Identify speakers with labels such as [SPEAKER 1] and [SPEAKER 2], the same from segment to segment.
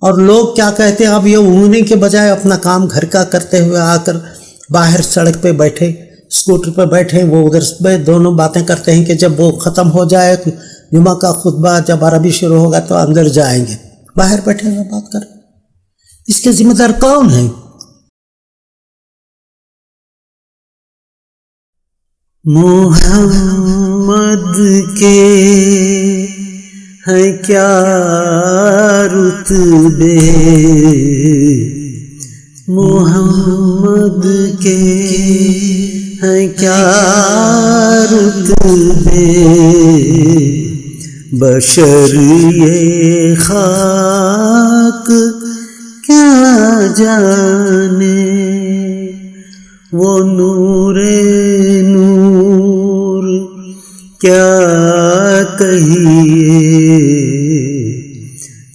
[SPEAKER 1] اور لوگ کیا کہتے ہیں، اب یہ اونگنے کے بجائے اپنا کام گھر کا کرتے ہوئے آ کر باہر سڑک پہ بیٹھے، اسکوٹر پہ بیٹھے، وہ ادھر پہ دونوں باتیں کرتے ہیں کہ جب وہ ختم ہو جائے جمعہ کا خطبہ، جب عربی شروع ہوگا تو اندر جائیں گے، باہر بیٹھے ہوئے بات کر۔ اس کے ذمہ دار کون ہیں؟ محمد کے ہیں کیا رتبے، محمد کے ہیں کیا رتبے، بشر یہ خاک کیا جانے، وہ نور نور کیا کہیے،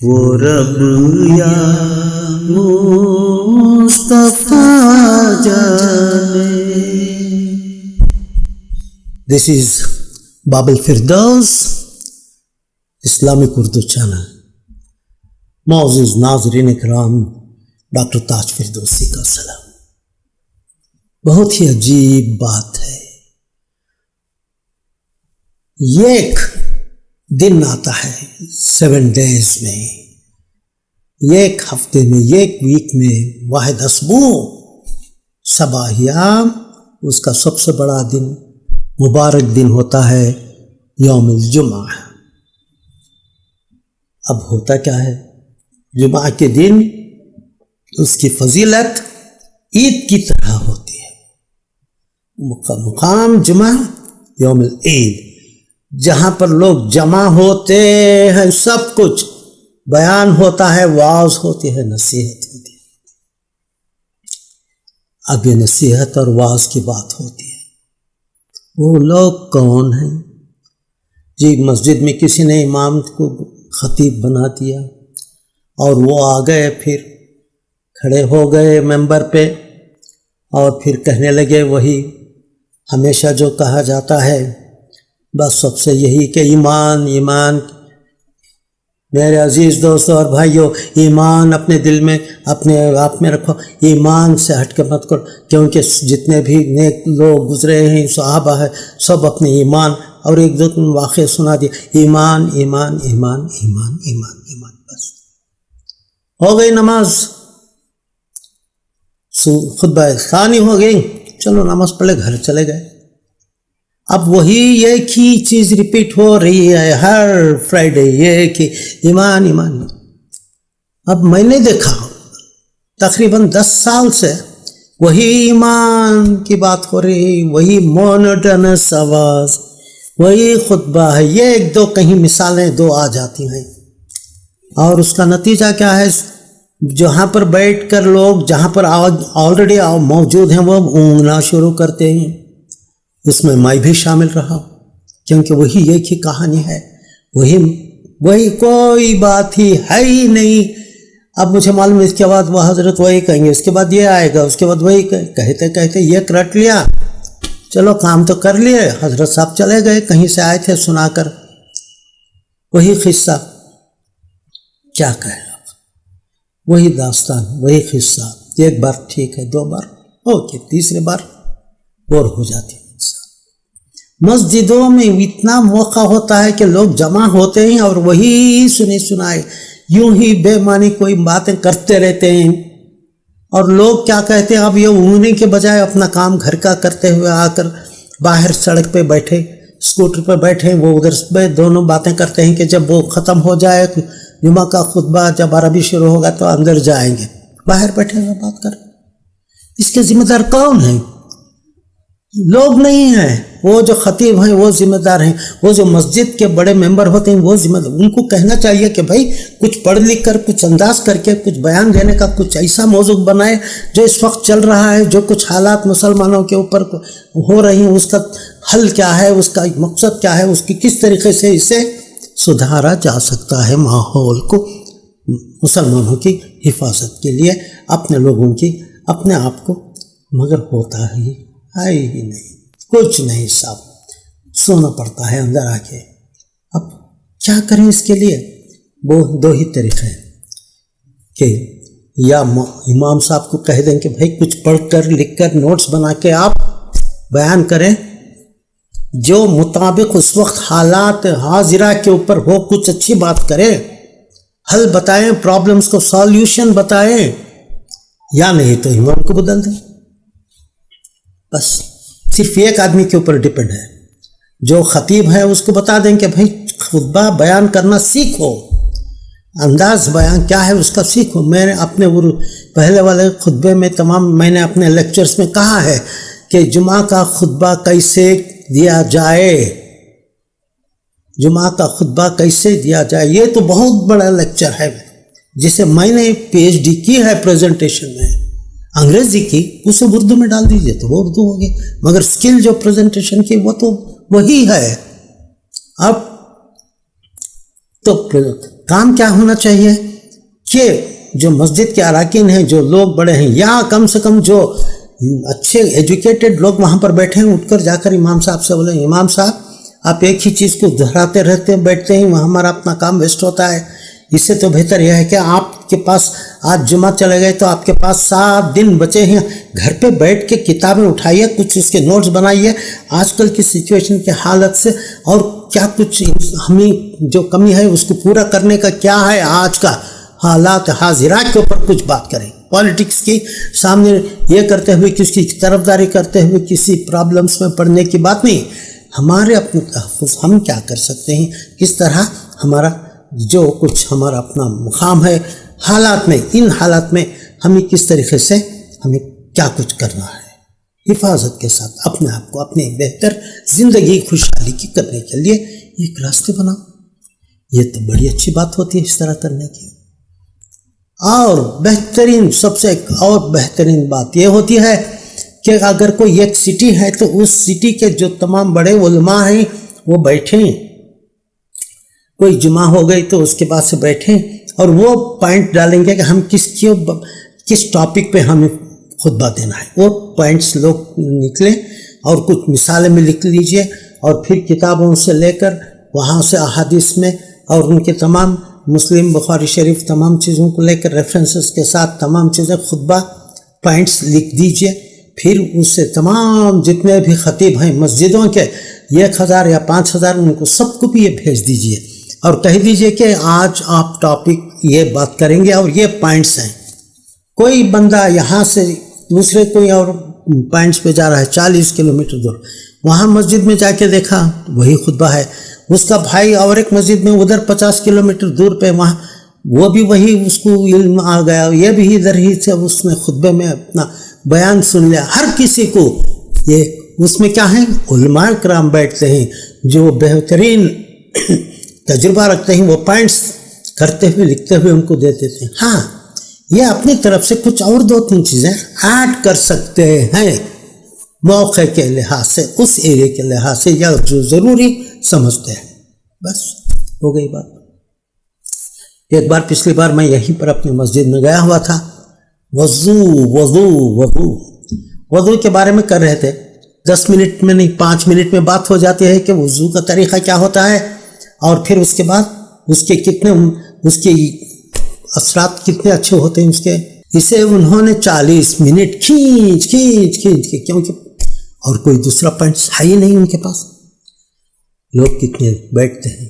[SPEAKER 1] وہ رب یا مصطفیٰ جانے۔ This is باب الفردوس اسلامک اردو چینل۔ معزز ناظرین کرام، ڈاکٹر تاج فردوسی کا سلام۔ بہت ہی عجیب بات ہے، ایک دن آتا ہے 7 days میں، ایک ہفتے میں، ایک ویک میں، واحد اسبوع 7 ایام، اس کا سب سے بڑا دن، مبارک دن ہوتا ہے یوم الجمعہ۔ اب ہوتا کیا ہے، جمعہ کے دن اس کی فضیلت عید کی طرح ہوتی ہے۔ مقام جمعہ یوم العید، جہاں پر لوگ جمع ہوتے ہیں، سب کچھ بیان ہوتا ہے، واعظ ہوتی ہے، نصیحت ہوتی ہے۔ اب یہ نصیحت اور واعظ کی بات ہوتی ہے، وہ لوگ کون ہیں؟ جی، مسجد میں کسی نے امام کو خطیب بنا دیا اور وہ آ گئے، پھر کھڑے ہو گئے ممبر پہ اور پھر کہنے لگے وہی ہمیشہ جو کہا جاتا ہے، بس سب سے یہی کہ ایمان ایمان۔ میرے عزیز دوستوں اور بھائیوں، ایمان اپنے دل میں، اپنے آپ میں رکھو، ایمان سے ہٹ کے مت کرو، کیونکہ جتنے بھی نیک لوگ گزرے ہیں، صحابہ ہیں، سب اپنے ایمان، اور ایک دو واقعہ سنا دیا، ایمان ایمان ایمان ایمان ایمان ایمان، بس ہو گئی نماز، خطبہ ثانی ہو گئی، چلو نماز پڑھے، گھر چلے گئے۔ اب وہی ایک ہی چیز ریپیٹ ہو رہی ہے ہر فرائیڈے، ایک ہی ایمان ایمان۔ اب میں نے دیکھا تقریباً 10 سال سے وہی ایمان کی بات ہو رہی، وہی مونوٹنس آواز، وہی خطبہ ہے، یہ ایک دو کہیں مثالیں دو آ جاتی ہیں، اور اس کا نتیجہ کیا ہے؟ جہاں پر بیٹھ کر لوگ، جہاں پر آلریڈی موجود ہیں، وہ اونگنا شروع کرتے ہیں۔ اس میں میں بھی شامل رہا، کیونکہ وہی ایک ہی کہانی ہے، وہی کوئی بات ہی ہے ہی نہیں۔ اب مجھے معلوم ہے اس کے بعد وہ حضرت وہی کہیں گے، اس کے بعد یہ آئے گا، اس کے بعد وہی کہتے کہتے یہ رٹ لیا، چلو کام تو کر لیے، حضرت صاحب چلے گئے، کہیں سے آئے تھے سنا کر، وہی قصہ، کیا کہے، وہی داستان، وہی قصہ، ایک بار ٹھیک ہے، 2 بار اوکے، تیسرے بار اور ہو جاتی ہے۔ مسجدوں میں اتنا موقع ہوتا ہے کہ لوگ جمع ہوتے ہیں اور وہی سنے سنائے یوں ہی بے معنی کوئی باتیں کرتے رہتے ہیں، اور لوگ کیا کہتے ہیں، اب یہ اونگنے کے بجائے اپنا کام گھر کا کرتے ہوئے آ کر باہر سڑک پہ بیٹھے، اسکوٹر پہ بیٹھے، وہ ادھر پہ دونوں باتیں کرتے ہیں کہ جب وہ ختم ہو جائے جمعہ کا خطبہ، جب عربی شروع ہوگا تو اندر جائیں گے، باہر بیٹھے ہوئے بات کر۔ اس کے ذمہ دار کون ہیں؟ لوگ نہیں ہیں، وہ جو خطیب ہیں وہ ذمہ دار ہیں، وہ جو مسجد کے بڑے ممبر ہوتے ہیں وہ ذمہ دار۔ ان کو کہنا چاہیے کہ بھائی کچھ پڑھ لکھ کر، کچھ انداز کر کے، کچھ بیان دینے کا کچھ ایسا موضوع بنائے جو اس وقت چل رہا ہے، جو کچھ حالات مسلمانوں کے اوپر ہو رہی ہیں، اس کا حل کیا ہے، اس کا مقصد کیا ہے، اس کی کس طریقے سے اسے سدھارا جا سکتا ہے، ماحول کو، مسلمانوں کی حفاظت کے لیے، اپنے لوگوں کی، اپنے آپ کو، مگر ہوتا ہی نہیں، کچھ نہیں، صاحب سونا پڑتا ہے اندر آ کے۔ اب کیا کریں اس کے لیے؟ وہ 2 ہی طریقے ہیں، کہ یا امام صاحب کو کہہ دیں کہ بھائی کچھ پڑھ کر لکھ کر نوٹس بنا کے آپ بیان کریں جو مطابق اس وقت حالات حاضرہ کے اوپر ہو، کچھ اچھی بات کریں، حل بتائیں، پرابلمس کو سالوشن بتائیں، یا نہیں تو امام کو بدل دیں۔ بس صرف ایک آدمی کے اوپر ڈپینڈ ہے، جو خطیب ہے اس کو بتا دیں کہ بھائی خطبہ بیان کرنا سیکھو، انداز بیان کیا ہے اس کا سیکھو۔ میں نے اپنے پہلے والے خطبے میں میں نے اپنے لیکچرز میں کہا ہے کہ جمعہ کا خطبہ کیسے دیا جائے، جمعہ کا خطبہ کیسے دیا جائے، یہ تو بہت بڑا لیکچر ہے جسے میں نے پی ایچ ڈی کی ہے پریزنٹیشن میں، انگریزی کی، اسے اردو میں ڈال دیجئے تو وہ اردو ہوگی، مگر سکل جو پریزنٹیشن کی وہ تو وہی ہے۔ اب تو کام کیا ہونا چاہیے کہ جو مسجد کے اراکین ہیں، جو لوگ بڑے ہیں، یا کم سے کم جو اچھے ایجوکیٹڈ لوگ وہاں پر بیٹھے ہیں، اٹھ کر جا کر امام صاحب سے بولیں امام صاحب آپ ایک ہی چیز کو دہراتے رہتے ہیں، بیٹھتے ہیں، وہاں ہمارا اپنا کام ویسٹ ہوتا ہے، اس سے تو بہتر یہ ہے کہ آپ کے پاس آج جمعہ چلے گئے تو آپ کے پاس 7 دن بچے ہیں، گھر پہ بیٹھ کے کتابیں اٹھائیے، کچھ اس کے نوٹس بنائیے آج کل کی سچویشن کے حالت سے، اور کیا کچھ ہمیں جو کمی ہے اس کو پورا کرنے کا کیا ہے، آج کا حالات حاضرہ کے اوپر کچھ بات کریں۔ پالیٹکس کی سامنے یہ کرتے ہوئے کہ اس کی طرفداری کرتے ہوئے کسی پرابلمس میں پڑنے کی بات نہیں، ہمارے اپنے تحفظ ہم کیا کر سکتے ہیں، کس طرح ہمارا جو کچھ ہمارا اپنا مقام ہے حالات میں، ان حالات میں ہمیں کس طریقے سے ہمیں کیا کچھ کرنا ہے، حفاظت کے ساتھ اپنے آپ کو اپنی بہتر زندگی خوشحالی کی کرنے کے لیے ایک راستے بناؤ۔ یہ تو بڑی اچھی بات ہوتی ہے اس طرح کرنے کی۔ اور بہترین، سب سے اور بہترین بات یہ ہوتی ہے کہ اگر کوئی ایک سٹی ہے تو اس سٹی کے جو تمام بڑے علماء ہیں وہ بیٹھیں، کوئی جمعہ ہو گئی تو اس کے بعد سے بیٹھیں اور وہ پوائنٹ ڈالیں گے کہ ہم کس ٹاپک پہ ہمیں خطبہ دینا ہے، وہ پوائنٹس لوگ نکلیں اور کچھ مثالیں میں لکھ لیجئے، اور پھر کتابوں سے لے کر وہاں سے احادیث میں اور ان کے تمام مسلم بخاری شریف تمام چیزوں کو لے کر ریفرنسز کے ساتھ تمام چیزیں خطبہ پوائنٹس لکھ دیجئے، پھر اس سے تمام جتنے بھی خطیب ہیں مسجدوں کے 1000 یا 5000 ان کو سب کو بھی یہ بھیج دیجئے اور کہہ دیجئے کہ آج آپ ٹاپک یہ بات کریں گے اور یہ پوائنٹس ہیں۔ کوئی بندہ یہاں سے دوسرے کوئی اور پوائنٹس پہ جا رہا ہے 40 کلومیٹر دور، وہاں مسجد میں جا کے دیکھا وہی خطبہ ہے، اس کا بھائی اور ایک مسجد میں ادھر 50 کلومیٹر دور پہ وہاں وہ بھی وہی، اس کو علم آ گیا، یہ بھی ادھر ہی سے اس نے خطبے میں اپنا بیان سن لیا۔ ہر کسی کو یہ اس میں کیا ہے، علماء کرام بیٹھتے ہیں جو بہترین تجربہ رکھتے ہیں، وہ پوائنٹس کرتے ہوئے لکھتے ہوئے ان کو دے دیتے ہیں۔ ہاں یہ اپنی طرف سے کچھ اور 2-3 چیزیں ایڈ کر سکتے ہیں موقع کے لحاظ سے، اس ایریا کے لحاظ سے، یا جو ضروری سمجھتے ہیں، بس ہو گئی بات۔ ایک بار پچھلی بار میں یہیں پر اپنی مسجد میں گیا ہوا تھا، وضو کے بارے میں کر رہے تھے، 10 منٹ میں نہیں 5 منٹ میں بات ہو جاتی ہے کہ وضو کا طریقہ کیا ہوتا ہے، اور پھر اس کے بعد اس کے اثرات کتنے اچھے ہوتے ہیں اس کے، اسے انہوں نے 40 منٹ کھینچ کے، کیونکہ اور کوئی دوسرا پوائنٹس ہے ہی نہیں ان کے پاس۔ لوگ کتنے بیٹھتے ہیں،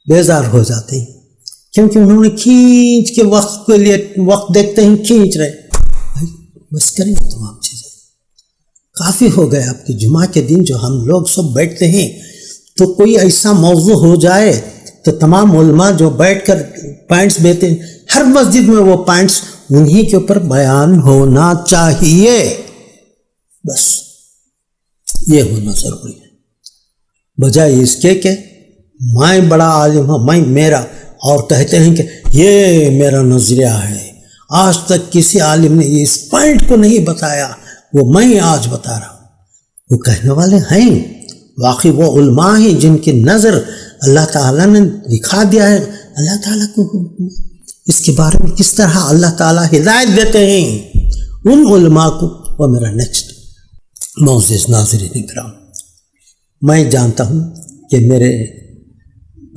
[SPEAKER 1] بیزار ہو جاتے ہیں، کیونکہ انہوں نے کھینچ کے وقت کے لیے وقت دیکھتے ہیں، کھینچ رہے بھائی، بس کریں تمام چیزیں، کافی ہو گئے آپ کے جمعہ کے دن جو ہم لوگ سب بیٹھتے ہیں، تو کوئی ایسا موضوع ہو جائے تو تمام علماء جو بیٹھ کر پوائنٹس دیتے ہیں، ہر مسجد میں وہ پوائنٹس انہی کے اوپر بیان ہونا چاہیے، بس یہ ہونا ضروری ہے، بجائے اس کے کہ میں بڑا عالم ہوں، میں میرا، اور کہتے ہیں کہ یہ میرا نظریہ ہے، آج تک کسی عالم نے اس پوائنٹ کو نہیں بتایا، وہ میں آج بتا رہا ہوں۔ وہ کہنے والے ہیں واقعی وہ علماء ہیں جن کی نظر اللہ تعالیٰ نے دکھا دیا ہے، اللہ تعالیٰ کو اس کے بارے میں کس طرح اللہ تعالیٰ ہدایت دیتے ہیں ان علماء کو۔ وہ میرا نیکسٹ معزز ناظرین اکرام، میں جانتا ہوں کہ میرے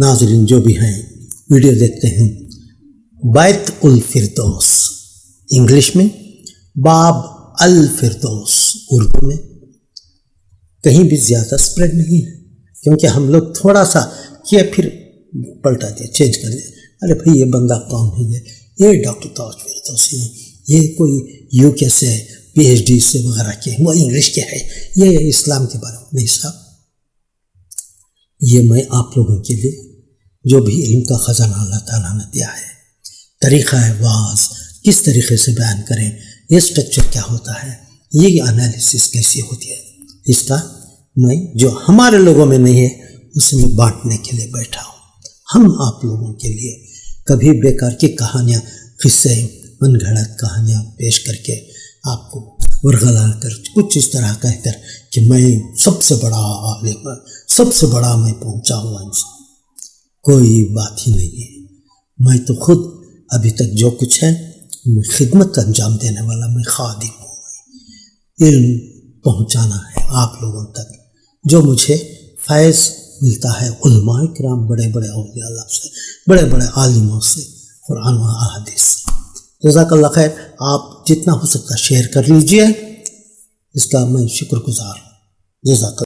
[SPEAKER 1] ناظرین جو بھی ہیں ویڈیو دیکھتے ہیں بیت الفردوس، انگلش میں باب الفردوس، اردو میں کہیں بھی زیادہ اسپریڈ نہیں ہے، کیونکہ ہم لوگ تھوڑا سا کیا پھر پلٹا دیا، چینج کر دیا. ارے بھائی یہ بندہ کون ہے؟ یہ ڈاکٹر تاج فردوسی ہے، یہ کوئی یو کے سے پی ایچ ڈی سے وغیرہ کے، وہ انگلش کے ہے، یہ اسلام کے بارے میں. نہیں صاحب، یہ میں آپ لوگوں کے لیے جو بھی علم کا خزانہ اللہ تعالیٰ نے دیا ہے، طریقہ واعظ کس طریقے سے بیان کریں، یہ اسٹرکچر کیا ہوتا ہے، یہ انالیسس کیسی ہوتی ہے، اس کا میں جو ہمارے لوگوں میں نہیں ہے اس میں بانٹنے کے لیے بیٹھا ہوں. ہم آپ لوگوں کے لیے کبھی بیکار کی کہانیاں، قصے، من گھڑت کہانیاں پیش کر کے آپ کو ورغلا کر کچھ اس طرح کہہ کر کہ میں سب سے بڑا عالم، سب سے بڑا میں پہنچا ہوا انسان، کوئی بات ہی نہیں ہے. میں تو خود ابھی تک جو کچھ ہے میں خدمت انجام دینے والا، میں خادم ہوں. علم پہنچانا ہے آپ لوگوں تک، جو مجھے فیض ملتا ہے علماء کرام، بڑے بڑے اولیاء اللہ سے، بڑے بڑے عالموں سے، قرآن و احادیث سے. جزاک اللہ خیر. آپ جتنا ہو سکتا شیئر کر لیجئے، اس کا میں شکر گزار ہوں. جزاک اللہ.